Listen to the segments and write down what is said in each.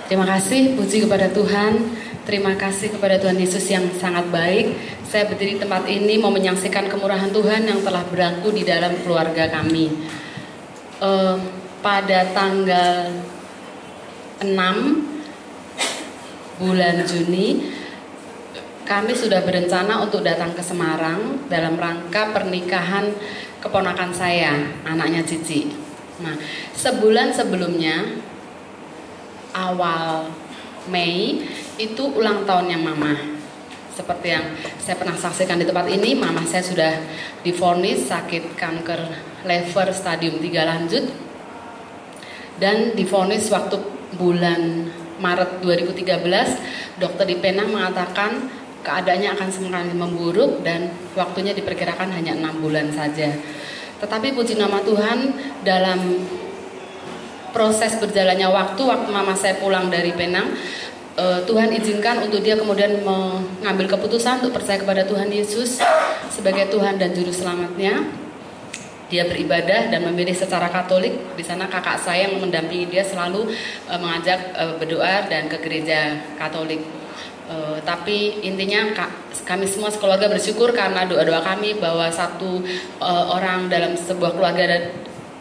Terima kasih, puji kepada Tuhan. Terima kasih kepada Tuhan Yesus yang sangat baik. Saya berdiri di tempat ini mau menyaksikan kemurahan Tuhan yang telah berlaku di dalam keluarga kami. Pada tanggal 6 bulan Juni, kami sudah berencana untuk datang ke Semarang dalam rangka pernikahan keponakan saya, anaknya Cici. Nah, sebulan sebelumnya, awal Mei, itu ulang tahunnya Mama. Seperti yang saya pernah saksikan di tempat ini, Mama saya sudah divonis sakit kanker lever stadium 3 lanjut. Dan divonis waktu bulan Maret 2013, dokter di Penang mengatakan keadaannya akan semakin memburuk dan waktunya diperkirakan hanya 6 bulan saja. Tetapi puji nama Tuhan, dalam proses berjalannya waktu Mama saya pulang dari Penang, Tuhan izinkan untuk dia kemudian mengambil keputusan untuk percaya kepada Tuhan Yesus sebagai Tuhan dan Juru Selamatnya. Dia beribadah dan memilih secara Katolik. Di sana kakak saya yang mendampingi dia selalu mengajak berdoa dan ke gereja Katolik. Tapi intinya kami semua sekeluarga bersyukur karena doa-doa kami bahwa satu orang dalam sebuah keluarga dan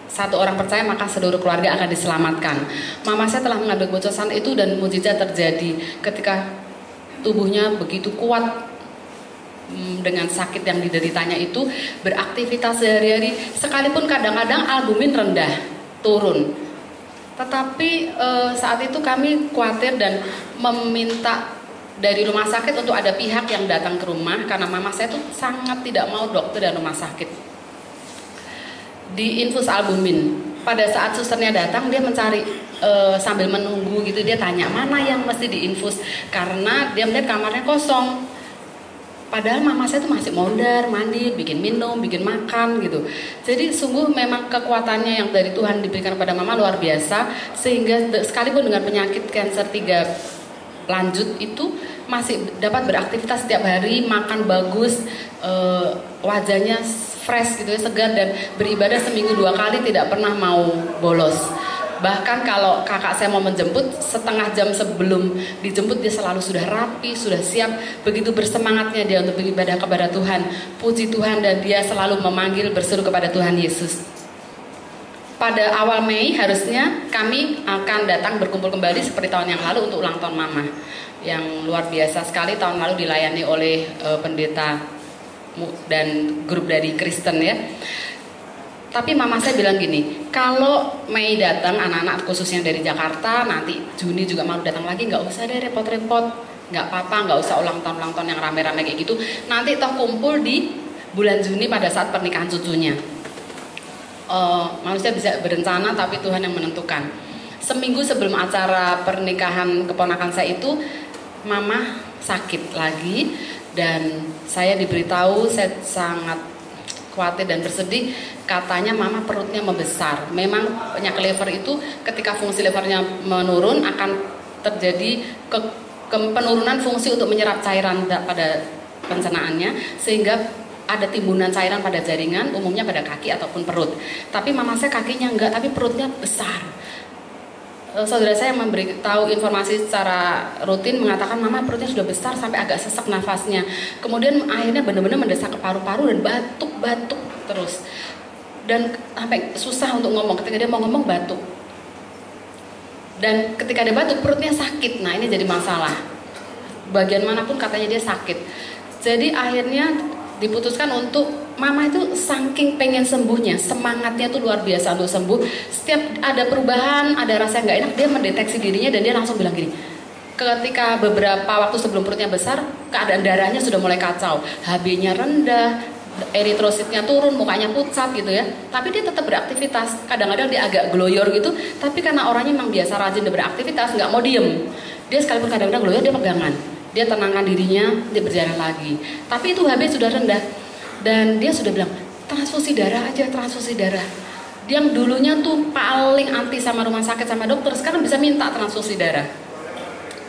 satu orang percaya maka seluruh keluarga akan diselamatkan. Mama saya telah mengambil keputusan itu dan mukjizat terjadi ketika tubuhnya begitu kuat dengan sakit yang dideritanya itu, beraktivitas sehari-hari, sekalipun kadang-kadang albumin rendah, turun. Tetapi saat itu kami khawatir dan meminta dari rumah sakit untuk ada pihak yang datang ke rumah karena mama saya itu sangat tidak mau dokter dan rumah sakit diinfus albumin. Pada saat susternya datang, dia mencari sambil menunggu gitu, dia tanya mana yang mesti diinfus karena dia melihat kamarnya kosong. Padahal mama saya tuh masih mondar mandir, bikin minum, bikin makan gitu. Jadi sungguh memang kekuatannya yang dari Tuhan diberikan kepada mama luar biasa, sehingga sekalipun dengan penyakit kanker 3 lanjut itu masih dapat beraktivitas setiap hari, makan bagus, wajahnya fresh gitu ya, segar, dan beribadah seminggu 2 kali, tidak pernah mau bolos. Bahkan kalau kakak saya mau menjemput, setengah jam sebelum dijemput dia selalu sudah rapi, sudah siap. Begitu bersemangatnya dia untuk beribadah kepada Tuhan. Puji Tuhan, dan dia selalu memanggil berseru kepada Tuhan Yesus. Pada awal Mei harusnya kami akan datang berkumpul kembali seperti tahun yang lalu untuk ulang tahun Mama. Yang luar biasa sekali, tahun lalu dilayani oleh pendeta dan grup dari Kristen ya. Tapi mama saya bilang gini, kalau Mei datang anak-anak khususnya dari Jakarta, nanti Juni juga mau datang lagi, nggak usah deh repot-repot, nggak apa-apa, nggak usah ulang tahun yang rame-rame kayak gitu. Nanti toh kumpul di bulan Juni pada saat pernikahan cucunya. Manusia bisa berencana, tapi Tuhan yang menentukan. Seminggu sebelum acara pernikahan keponakan saya itu, mama sakit lagi dan saya diberitahu, saya sangat khawatir dan bersedih, katanya mama perutnya membesar. Memang penyakit liver itu ketika fungsi livernya menurun akan terjadi penurunan fungsi untuk menyerap cairan pada pencernaannya, sehingga ada timbunan cairan pada jaringan, umumnya pada kaki ataupun perut. Tapi mama saya kakinya enggak, tapi perutnya besar. Saudara saya yang memberitahu informasi secara rutin mengatakan mama perutnya sudah besar sampai agak sesak nafasnya. Kemudian akhirnya benar-benar mendesak ke paru-paru dan batuk-batuk terus. Dan sampai susah untuk ngomong, ketika dia mau ngomong batuk. Dan ketika dia batuk perutnya sakit. Nah, ini jadi masalah. Bagian manapun katanya dia sakit. Jadi akhirnya diputuskan untuk mama itu saking pengen sembuhnya, semangatnya tuh luar biasa untuk sembuh. Setiap ada perubahan, ada rasa yang gak enak, dia mendeteksi dirinya dan dia langsung bilang gini, ketika beberapa waktu sebelum perutnya besar, keadaan darahnya sudah mulai kacau, HB-nya rendah, eritrositnya turun, mukanya pucat gitu ya. Tapi dia tetap beraktivitas, kadang-kadang dia agak gloyor gitu, tapi karena orangnya memang biasa rajin beraktivitas, gak mau diem. Dia sekalipun kadang-kadang gloyor, dia pegangan, dia tenangkan dirinya, dia berjalan lagi. Tapi itu HB sudah rendah. Dan dia sudah bilang, transfusi darah aja, transfusi darah. Dia yang dulunya tuh paling anti sama rumah sakit, sama dokter, sekarang bisa minta transfusi darah.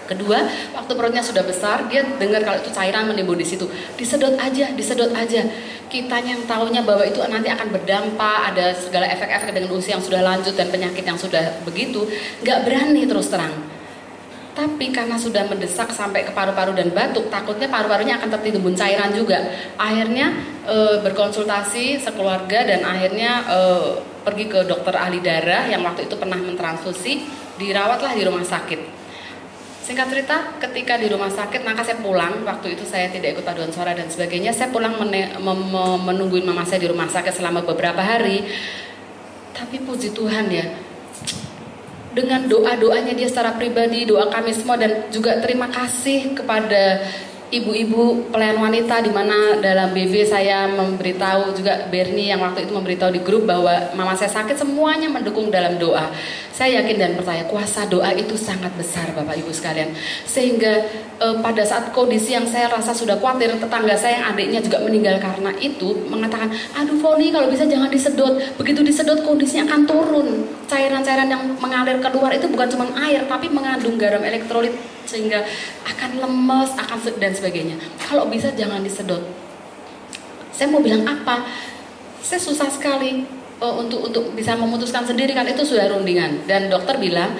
Kedua, waktu perutnya sudah besar, dia dengar kalau itu cairan menimbun di situ. Disedot aja, disedot aja. Kitanya yang taunya bahwa itu nanti akan berdampak, ada segala efek-efek dengan usia yang sudah lanjut dan penyakit yang sudah begitu, nggak berani terus terang. Tapi karena sudah mendesak sampai ke paru-paru dan batuk, takutnya paru-parunya akan tertimbun cairan juga. Akhirnya berkonsultasi sekeluarga dan akhirnya pergi ke dokter ahli darah yang waktu itu pernah mentransfusi, dirawatlah di rumah sakit. Singkat cerita, ketika di rumah sakit, maka saya pulang. Waktu itu saya tidak ikut paduan suara dan sebagainya. Saya pulang menungguin mama saya di rumah sakit selama beberapa hari. Tapi puji Tuhan ya, dengan doa-doanya dia secara pribadi, doa kami semua, dan juga terima kasih kepada ibu-ibu pelayan wanita, di mana dalam BB saya memberitahu juga Bernie yang waktu itu memberitahu di grup bahwa mama saya sakit, semuanya mendukung dalam doa. Saya yakin dan percaya kuasa doa itu sangat besar Bapak Ibu sekalian. Sehingga pada saat kondisi yang saya rasa sudah khawatir, tetangga saya yang adiknya juga meninggal karena itu mengatakan, aduh Foni kalau bisa jangan disedot. Begitu disedot kondisinya akan turun. Cairan-cairan yang mengalir keluar itu bukan cuma air, tapi mengandung garam elektrolit sehingga akan lemes, akan dan sebagainya. Kalau bisa jangan disedot. Saya mau bilang apa? Saya susah sekali untuk bisa memutuskan sendiri, kan itu sudah rundingan. Dan dokter bilang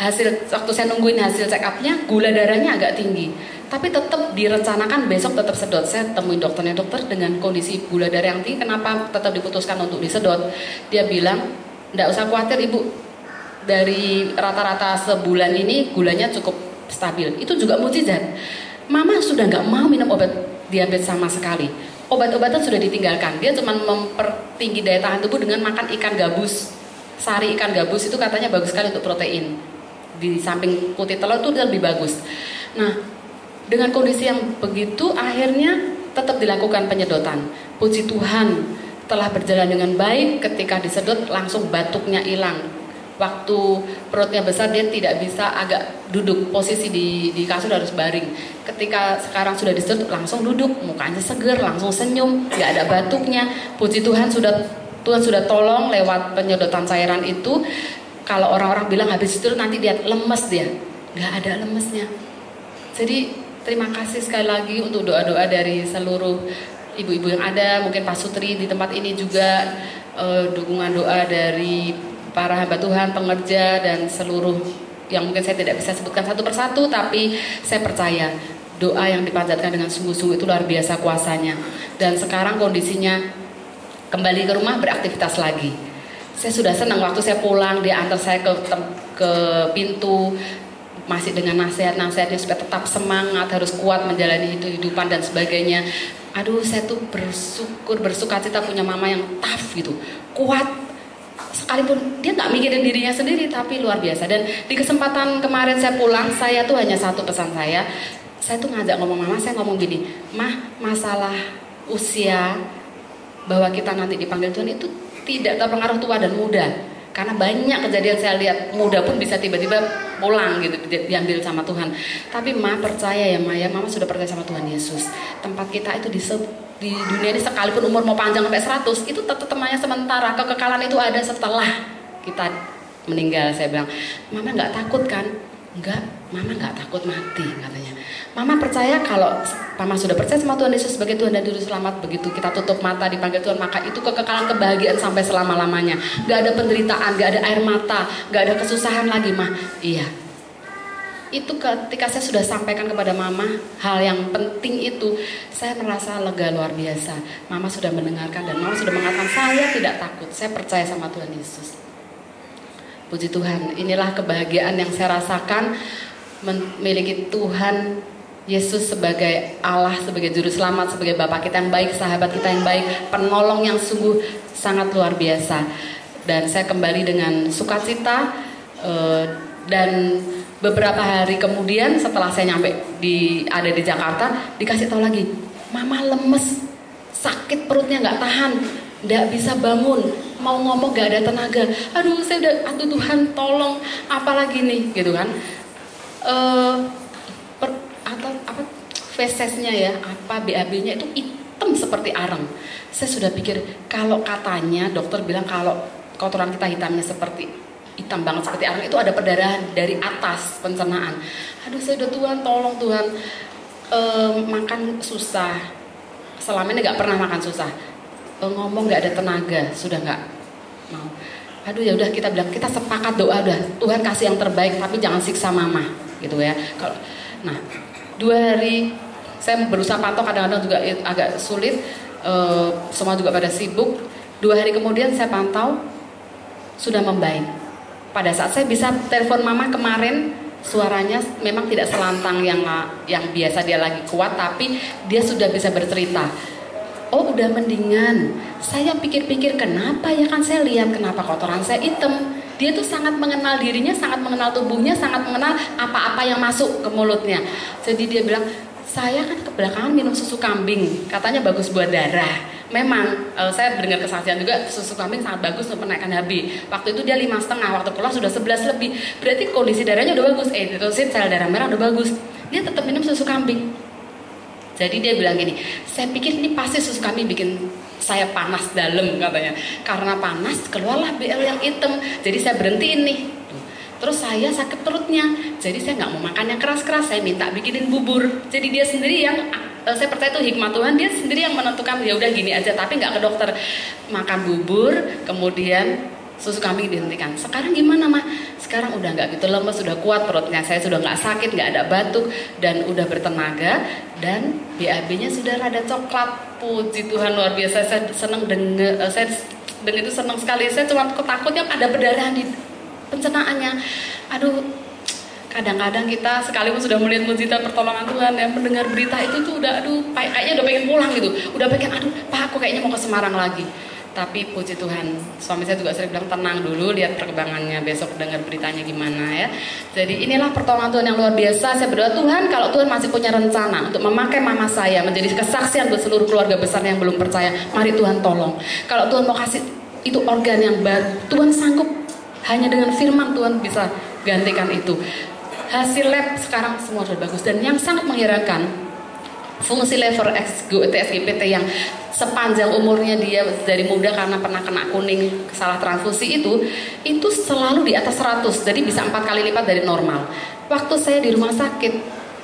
hasil waktu saya nungguin hasil check up-nya, gula darahnya agak tinggi. Tapi tetap direncanakan besok tetap sedot. Saya temuin dokternya, dokter dengan kondisi gula darah yang tinggi, kenapa tetap diputuskan untuk disedot? Dia bilang, enggak usah khawatir Ibu. Dari rata-rata sebulan ini gulanya cukup stabil. Itu juga mukjizat. Mama sudah nggak mau minum obat diabetes sama sekali. Obat-obatan sudah ditinggalkan. Dia cuma mempertinggi daya tahan tubuh dengan makan ikan gabus. Sari ikan gabus itu katanya bagus sekali untuk protein. Di samping putih telur itu lebih bagus. Nah, dengan kondisi yang begitu akhirnya tetap dilakukan penyedotan. Puji Tuhan telah berjalan dengan baik. Ketika disedot langsung batuknya hilang. Waktu perutnya besar dia tidak bisa agak duduk, posisi di kasur harus baring. Ketika sekarang sudah disedot langsung duduk, mukanya seger, langsung senyum, nggak ada batuknya. Puji Tuhan Tuhan sudah tolong lewat penyedotan cairan itu. Kalau orang-orang bilang habis itu nanti dia lemes, dia nggak ada lemesnya. Jadi terima kasih sekali lagi untuk doa-doa dari seluruh ibu-ibu yang ada, mungkin Pak Sutri di tempat ini juga, dukungan doa dari para hamba Tuhan, pengerja, dan seluruh yang mungkin saya tidak bisa sebutkan satu persatu, tapi saya percaya doa yang dipanjatkan dengan sungguh-sungguh itu luar biasa kuasanya. Dan sekarang kondisinya kembali ke rumah, beraktivitas lagi. Saya sudah senang waktu saya pulang, dia antar saya ke pintu, masih dengan nasihat-nasihatnya supaya tetap semangat, harus kuat menjalani kehidupan dan sebagainya. Aduh, saya tuh bersukacita punya mama yang tough gitu, kuat. Sekalipun dia nggak mikirin dirinya sendiri, tapi luar biasa. Dan di kesempatan kemarin saya pulang, saya tuh hanya satu pesan saya tuh ngajak ngomong mama, saya ngomong gini, Mah, masalah usia bahwa kita nanti dipanggil Tuhan itu tidak terpengaruh tua dan muda. Karena banyak kejadian saya lihat muda pun bisa tiba-tiba pulang gitu, diambil sama Tuhan. Tapi Ma percaya ya Ma ya, Mama sudah percaya sama Tuhan Yesus. Tempat kita itu di dunia ini sekalipun umur mau panjang sampai 100, itu tetap temannya sementara. Kekekalan itu ada setelah kita meninggal. Saya bilang, Mama nggak takut kan? Enggak, Mama nggak takut mati katanya. Mama percaya kalau Mama sudah percaya sama Tuhan Yesus sebagai Tuhan dan Juru Selamat, begitu kita tutup mata dipanggil Tuhan, maka itu kekekalan kebahagiaan sampai selama-lamanya. Gak ada penderitaan, gak ada air mata, gak ada kesusahan lagi Mah. Iya. Itu ketika saya sudah sampaikan kepada Mama hal yang penting itu, saya merasa lega luar biasa. Mama sudah mendengarkan dan Mama sudah mengatakan saya tidak takut, saya percaya sama Tuhan Yesus. Puji Tuhan, inilah kebahagiaan yang saya rasakan memiliki Tuhan Yesus sebagai Allah, sebagai Juru Selamat, sebagai Bapa kita yang baik, sahabat kita yang baik, penolong yang sungguh sangat luar biasa. Dan saya kembali dengan sukacita, dan beberapa hari kemudian setelah saya ada di Jakarta, dikasih tahu lagi, Mama lemes, sakit perutnya nggak tahan, nggak bisa bangun, mau ngomong nggak ada tenaga. Aduh, saya udah, aduh Tuhan tolong, apalagi nih gitu kan. Fesesnya ya, BAB-nya itu hitam seperti arang. Saya sudah pikir, kalau katanya dokter bilang kalau kotoran kita hitamnya seperti hitam banget seperti arang, itu ada perdarahan dari atas pencernaan. Aduh, saya udah Tuhan tolong Tuhan, makan susah, selama ini nggak pernah makan susah, ngomong nggak ada tenaga, sudah nggak mau. aduh ya udah, kita bilang kita sepakat doa, udah Tuhan kasih yang terbaik tapi jangan siksa mama gitu ya. Kalau nah 2 hari saya berusaha pantau, kadang-kadang juga agak sulit, semua juga pada sibuk. 2 hari kemudian saya pantau sudah membaik. Pada saat saya bisa telepon mama kemarin, suaranya memang tidak selantang yang biasa dia lagi kuat, tapi dia sudah bisa bercerita. Oh udah mendingan. Saya pikir-pikir kenapa ya, kan saya lihat kenapa kotoran saya hitam. Dia tuh sangat mengenal dirinya, sangat mengenal tubuhnya, sangat mengenal apa-apa yang masuk ke mulutnya. Jadi dia bilang, saya kan kebelakangan minum susu kambing, katanya bagus buat darah. Memang saya dengar kesaksian juga susu kambing sangat bagus untuk menaikkan HB. Waktu itu dia 5,5, waktu pulang sudah 11 lebih. Berarti kondisi darahnya udah bagus, eritrosit, sel darah merah udah bagus. Dia tetap minum susu kambing. Jadi dia bilang gini, saya pikir ini pasti susu kambing bikin saya panas dalam katanya. Karena panas keluarlah BL yang hitam. Jadi saya berhentiin nih. Terus saya sakit perutnya, jadi saya nggak mau makan yang keras-keras, saya minta bikinin bubur. Jadi dia sendiri yang, saya percaya itu hikmat Tuhan, dia sendiri yang menentukan, ya udah gini aja, tapi nggak ke dokter. Makan bubur, kemudian susu kambing dihentikan. Sekarang gimana mah? Sekarang udah nggak gitu lemes, sudah kuat perutnya, saya sudah nggak sakit, nggak ada batuk, dan udah bertenaga, dan BAB-nya sudah rada coklat. Puji Tuhan, luar biasa, saya senang dengar, saya dengar itu senang sekali. Saya cuma takutnya ada perdarahan di pencernaannya. Aduh, kadang-kadang kita sekalipun sudah melihat mujizat pertolongan Tuhan, yang mendengar berita itu tuh udah, aduh, kayaknya udah pengen pulang gitu, udah pengen, aduh, Pak, aku kayaknya mau ke Semarang lagi. Tapi puji Tuhan, suami saya juga sering bilang tenang dulu, lihat perkembangannya, besok dengar beritanya gimana ya. Jadi inilah pertolongan Tuhan yang luar biasa. Saya berdoa, Tuhan, kalau Tuhan masih punya rencana untuk memakai mama saya menjadi kesaksian buat seluruh keluarga besar yang belum percaya, mari Tuhan tolong. Kalau Tuhan mau kasih itu organ yang baru, Tuhan sanggup. Hanya dengan firman Tuhan bisa gantikan itu. Hasil lab sekarang semua sudah bagus. Dan yang sangat mengherankan, fungsi lever TSGPT yang sepanjang umurnya dia dari muda karena pernah kena kuning, salah transfusi itu selalu di atas 100. Jadi bisa 4 kali lipat dari normal. Waktu saya di rumah sakit,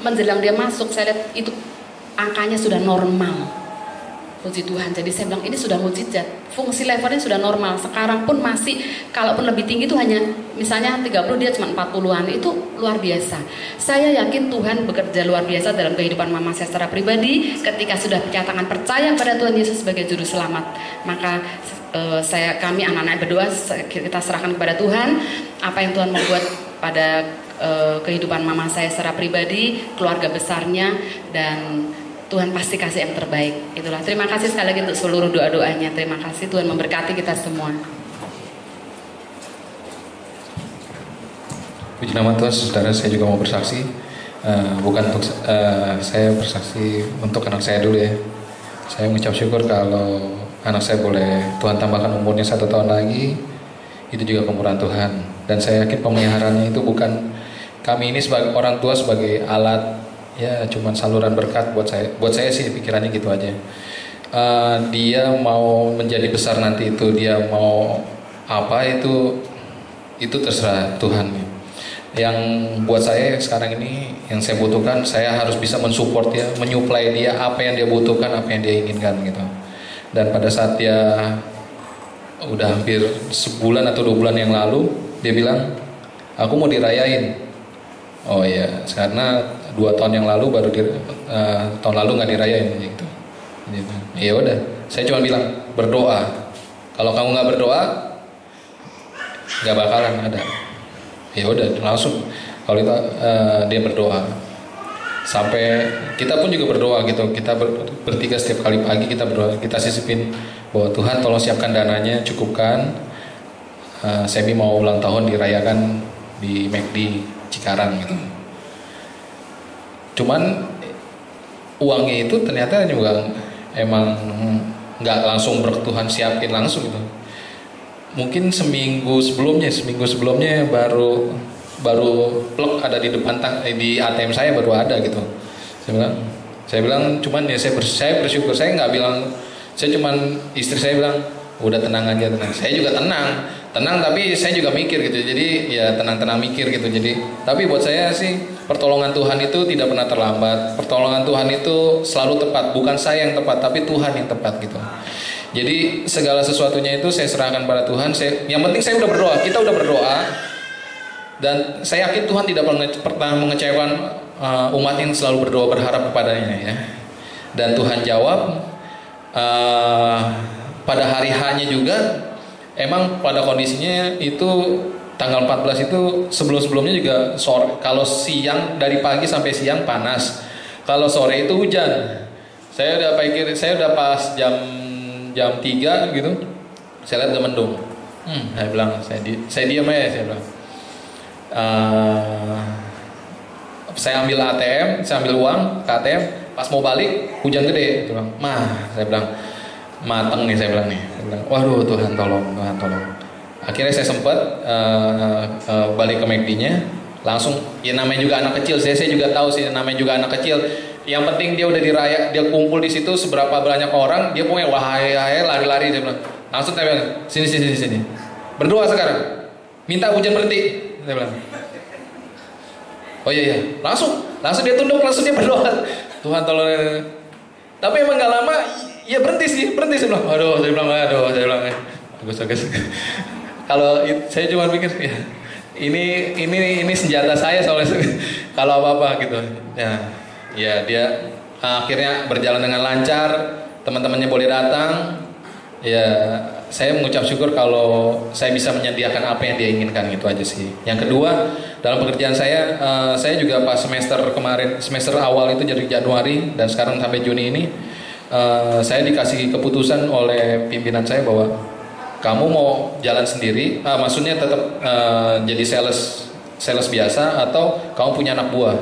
menjelang dia masuk, saya lihat itu angkanya sudah normal. Puji Tuhan, jadi saya bilang ini sudah mujizat. Fungsi levernya sudah normal. Sekarang pun masih, kalaupun lebih tinggi itu hanya misalnya 30, dia cuma 40-an. Itu luar biasa. Saya yakin Tuhan bekerja luar biasa dalam kehidupan mama saya secara pribadi. Ketika sudah menyatakan percaya pada Tuhan Yesus sebagai juru selamat, maka kami anak-anak berdoa, kita serahkan kepada Tuhan apa yang Tuhan membuat pada kehidupan mama saya secara pribadi, keluarga besarnya, dan Tuhan pasti kasih yang terbaik. Itulah, terima kasih sekali lagi untuk seluruh doa-doanya. Terima kasih, Tuhan memberkati kita semua. Puji nama Tuhan, saudara, saya juga mau bersaksi. Bukan untuk saya bersaksi untuk anak saya dulu ya. Saya mengucap syukur kalau anak saya boleh Tuhan tambahkan umurnya 1 tahun lagi. Itu juga kemurahan Tuhan. Dan saya yakin pemeliharaannya itu bukan kami ini sebagai orang tua sebagai alat, ya cuman saluran berkat buat saya. Buat saya sih pikirannya gitu aja. Dia mau menjadi besar nanti itu, dia mau apa itu terserah Tuhan. Yang buat saya sekarang ini yang saya butuhkan, saya harus bisa mensupport dia, menyuplai dia apa yang dia butuhkan, apa yang dia inginkan gitu. Dan pada saat dia udah hampir sebulan atau 2 bulan yang lalu, dia bilang, aku mau dirayain. Oh iya, karena 2 tahun yang lalu baru tahun lalu nggak dirayain gitu. Ya udah, saya cuma bilang berdoa. Kalau kamu nggak berdoa, nggak bakalan ada. Ya udah, langsung kalau itu dia berdoa. Sampai kita pun juga berdoa gitu. Kita bertiga setiap kali pagi kita berdoa, kita sisipin bahwa Tuhan tolong siapkan dananya, cukupkan. Semi mau ulang tahun dirayakan di McD Cikarang gitu. Cuman uangnya itu ternyata juga emang nggak langsung Tuhan siapin langsung gitu. Mungkin seminggu sebelumnya baru plug ada di depan di ATM saya baru ada gitu. Saya bilang cuman ya saya bersyukur, saya nggak bilang, saya cuman istri saya bilang udah tenang aja, tenang. Saya juga tenang tapi saya juga mikir gitu. Jadi ya tenang mikir gitu. Jadi tapi buat saya sih pertolongan Tuhan itu tidak pernah terlambat. Pertolongan Tuhan itu selalu tepat. Bukan saya yang tepat, tapi Tuhan yang tepat gitu. Jadi segala sesuatunya itu saya serahkan pada Tuhan. Yang penting saya udah berdoa. Kita udah berdoa. Dan saya yakin Tuhan tidak pernah mengecewakan umat yang selalu berdoa berharap kepadanya ya. Dan Tuhan jawab. Pada hari H-nya juga, emang pada kondisinya itu tanggal 14 itu sebelum-sebelumnya juga sore. Kalau siang dari pagi sampai siang panas. Kalau sore itu hujan. Saya udah pas jam 3 gitu. Saya lihat udah mendung. Saya bilang saya diam aja, saya bilang. Saya ambil ATM, saya ambil uang ke ATM. Pas mau balik hujan gede. Saya bilang, saya bilang mateng nih, saya bilang nih. Saya bilang, waduh Tuhan tolong. Akhirnya saya sempat balik ke McD-nya, langsung ya namanya juga anak kecil, saya juga tahu sih namanya juga anak kecil. Yang penting dia udah diraya, dia kumpul di situ seberapa banyak orang, dia pokoknya wahai lari-lari, saya bilang. Langsung saya bilang, sini. Berdoa sekarang. Minta hujan berhenti, saya bilang. Oh iya, langsung dia tunduk, langsung dia berdoa. Tuhan tolong. Tapi emang gak lama, ya berhenti saya bilang. Saya bilang, bagus. Kalau saya cuma pikir ya, ini senjata saya soalnya kalau apa-apa gitu. Ya dia akhirnya berjalan dengan lancar, teman-temannya boleh datang. Ya saya mengucap syukur kalau saya bisa menyediakan apa yang dia inginkan, gitu aja sih. Yang kedua, dalam pekerjaan saya juga pas semester awal itu dari Januari dan sekarang sampai Juni ini, saya dikasih keputusan oleh pimpinan saya bahwa kamu mau jalan sendiri, maksudnya tetap jadi sales biasa, atau kamu punya anak buah.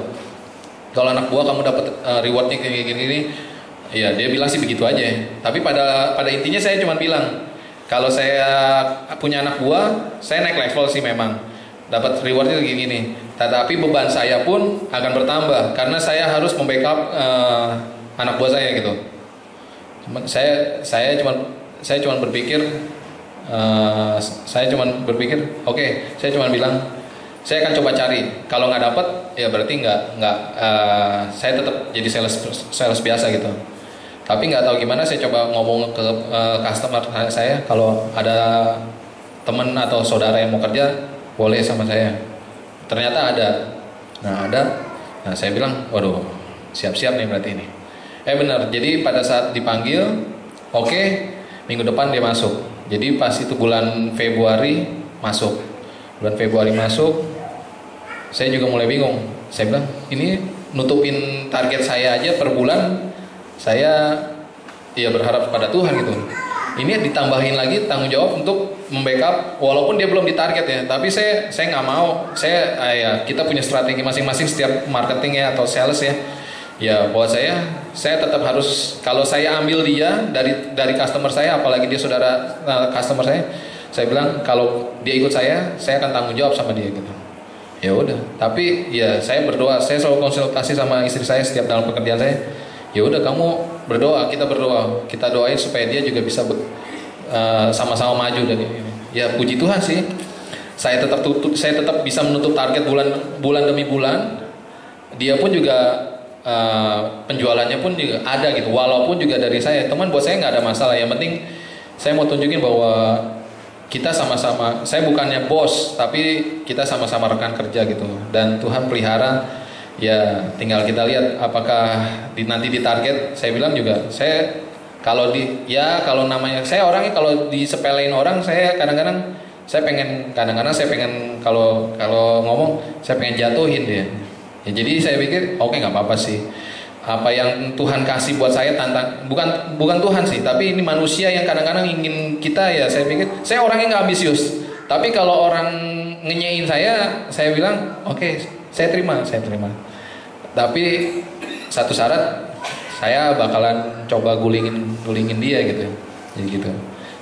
Kalau anak buah kamu dapat rewardnya kayak gini, ya dia bilang sih begitu aja. Tapi pada intinya saya cuma bilang, kalau saya punya anak buah, saya naik level sih memang, dapat rewardnya gini. Tetapi beban saya pun akan bertambah karena saya harus membackup anak buah saya gitu. Saya cuma berpikir. Saya cuma berpikir, oke, saya cuma bilang saya akan coba cari. Kalau nggak dapat, ya berarti nggak. Saya tetap jadi sales biasa gitu. Tapi nggak tahu gimana, saya coba ngomong ke customer saya, kalau ada teman atau saudara yang mau kerja, boleh sama saya. Ternyata ada. Nah saya bilang, waduh, siap-siap nih berarti ini. Benar. Jadi pada saat dipanggil, oke, minggu depan dia masuk. Jadi pas itu bulan Februari masuk, saya juga mulai bingung. Saya bilang, ini nutupin target saya aja per bulan, saya ya berharap pada Tuhan gitu. Ini ditambahin lagi tanggung jawab untuk membackup, walaupun dia belum ditarget ya. Tapi saya nggak mau. Kita punya strategi masing-masing setiap marketing ya atau sales ya. Ya buat saya tetap harus, kalau saya ambil dia dari customer saya, apalagi dia saudara customer saya bilang kalau dia ikut saya akan tanggung jawab sama dia gitu. Ya udah, tapi ya saya berdoa, saya selalu konsultasi sama istri saya setiap dalam pekerjaan saya. Ya udah, kamu berdoa, kita doain supaya dia juga bisa sama-sama maju dari ini. Ya puji Tuhan sih, saya tetap bisa menutup target bulan demi bulan. Dia pun juga penjualannya pun juga ada gitu, walaupun juga dari saya. Teman buat saya nggak ada masalah. Yang penting saya mau tunjukin bahwa kita sama-sama, saya bukannya bos, tapi kita sama-sama rekan kerja gitu. Dan Tuhan pelihara, ya tinggal kita lihat apakah nanti di target. Saya bilang juga, saya kalau namanya, saya orangnya kalau disepelein orang, saya kadang-kadang saya pengen kalau ngomong saya pengen jatuhin dia. Ya, jadi saya pikir oke, nggak apa-apa sih. Apa yang Tuhan kasih buat saya bukan Tuhan sih, tapi ini manusia yang kadang-kadang ingin kita, ya saya pikir, saya orangnya nggak ambisius. Tapi kalau orang ngenyein saya bilang oke, saya terima. Tapi satu syarat, saya bakalan coba gulingin dia gitu. Jadi gitu.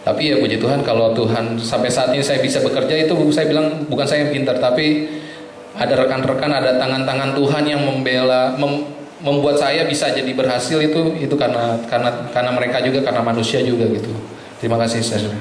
Tapi ya puji Tuhan, kalau Tuhan sampai saat ini saya bisa bekerja, itu saya bilang bukan saya yang pintar, tapi ada rekan-rekan, ada tangan-tangan Tuhan yang membuat saya bisa jadi berhasil, itu karena mereka juga, karena manusia juga gitu. Terima kasih, Saudara.